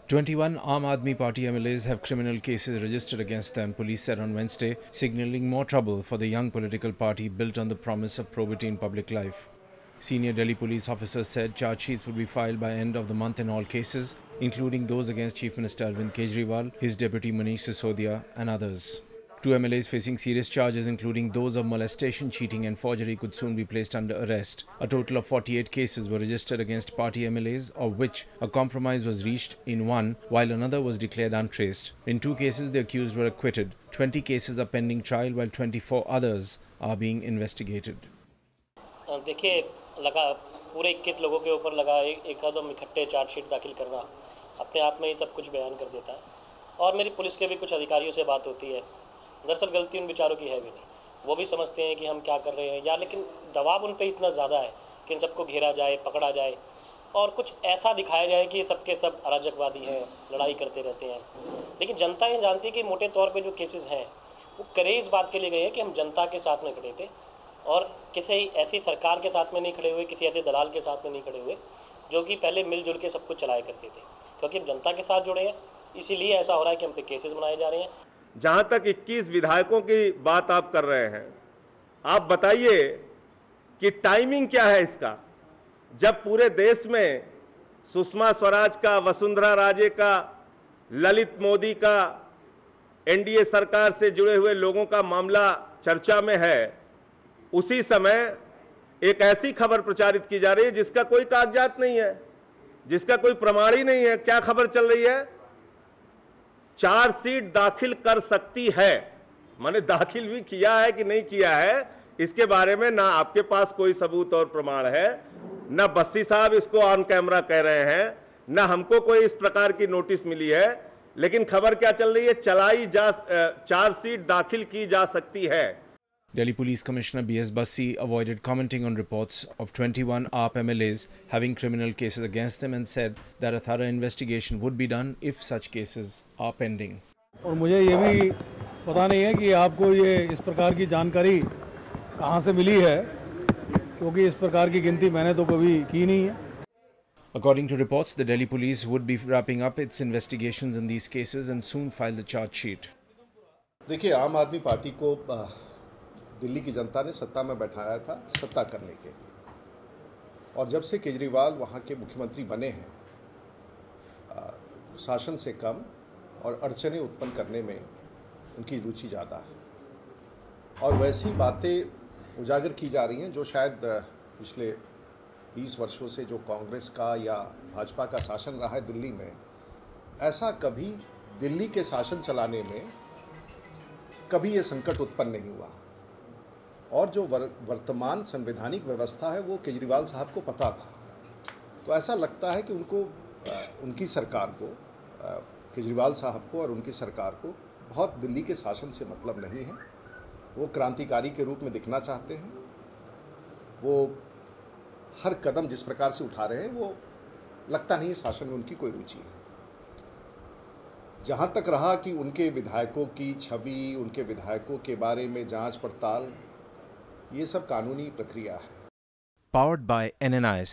21 Aam Aadmi Party MLAs have criminal cases registered against them, police said on Wednesday, signalling more trouble for the young political party built on the promise of probity in public life. Senior Delhi police officers said charge sheets would be filed by end of the month in all cases, including those against Chief Minister Arvind Kejriwal, his deputy Manish Sisodia and others. 2 MLAs facing serious charges, including those of molestation, cheating and forgery, could soon be placed under arrest. A total of 48 cases were registered against party MLAs, of which a compromise was reached in one, while another was declared untraced. In 2 cases, the accused were acquitted. 20 cases are pending trial, while 24 others are being investigated. देखिए, लगा पूरे 21 लोगों के ऊपर लगा एक कदम इकट्ठे chargesheet दाखिल करना अपने आप में ही सब कुछ बयान कर देता है। और मेरी पुलिस के भी कुछ अधिकारियों से बात होती है। दरअसल गलती उन बेचारों की है भी नहीं, वो भी समझते हैं कि हम क्या कर रहे हैं या, लेकिन दबाव उन पे इतना ज़्यादा है कि इन सबको घेरा जाए, पकड़ा जाए और कुछ ऐसा दिखाया जाए कि सबके सब अराजकवादी हैं, लड़ाई करते रहते हैं। लेकिन जनता ये जानती है कि मोटे तौर पे जो केसेस हैं वो करे इस बात के लिए गए हैं कि हम जनता के साथ में खड़े थे और किसी ऐसी सरकार के साथ में नहीं खड़े हुए, किसी ऐसे दलाल के साथ में नहीं खड़े हुए जो कि पहले मिलजुल के सब कुछ चलाया करते थे। क्योंकि हम जनता के साथ जुड़े हैं, इसीलिए ऐसा हो रहा है कि हम पे केसेस बनाए जा रहे हैं। जहां तक 21 विधायकों की बात आप कर रहे हैं, आप बताइए कि टाइमिंग क्या है इसका, जब पूरे देश में सुषमा स्वराज का, वसुंधरा राजे का, ललित मोदी का, एनडीए सरकार से जुड़े हुए लोगों का मामला चर्चा में है। उसी समय एक ऐसी खबर प्रचारित की जा रही है जिसका कोई कागजात नहीं है, जिसका कोई प्रमाण ही नहीं है। क्या खबर चल रही है? चार्जशीट दाखिल कर सकती है, माने दाखिल भी किया है कि नहीं किया है इसके बारे में ना आपके पास कोई सबूत और प्रमाण है, ना बस्सी साहब इसको ऑन कैमरा कह रहे हैं, ना हमको कोई इस प्रकार की नोटिस मिली है। लेकिन खबर क्या चल रही है? चार्जशीट दाखिल की जा सकती है। Delhi Police Commissioner B.S. Bassi avoided commenting on reports of 21 AAP MLAs having criminal cases against them and said that a thorough investigation would be done if such cases are pending. और मुझे ये भी पता नहीं है कि आपको ये इस प्रकार की जानकारी कहाँ से मिली है, क्योंकि इस प्रकार की गिनती मैंने तो कभी की नहीं है। According to reports, the Delhi Police would be wrapping up its investigations in these cases and soon file the charge sheet. देखिए, आम आदमी पार्टी को दिल्ली की जनता ने सत्ता में बैठाया था सत्ता करने के लिए, और जब से केजरीवाल वहाँ के मुख्यमंत्री बने हैं, शासन से कम और अड़चनें उत्पन्न करने में उनकी रुचि ज़्यादा है। और वैसी बातें उजागर की जा रही हैं जो शायद पिछले 20 वर्षों से जो कांग्रेस का या भाजपा का शासन रहा है दिल्ली में, ऐसा कभी दिल्ली के शासन चलाने में कभी ये संकट उत्पन्न नहीं हुआ। और जो वर्तमान संवैधानिक व्यवस्था है वो केजरीवाल साहब को पता था। तो ऐसा लगता है कि उनको उनकी सरकार को, केजरीवाल साहब को और उनकी सरकार को बहुत दिल्ली के शासन से मतलब नहीं है। वो क्रांतिकारी के रूप में दिखना चाहते हैं। वो हर कदम जिस प्रकार से उठा रहे हैं वो लगता नहीं शासन में उनकी कोई रुचि है। जहाँ तक रहा कि उनके विधायकों की छवि, उनके विधायकों के बारे में जांच पड़ताल, ये सब कानूनी प्रक्रिया है। Powered by NNIS.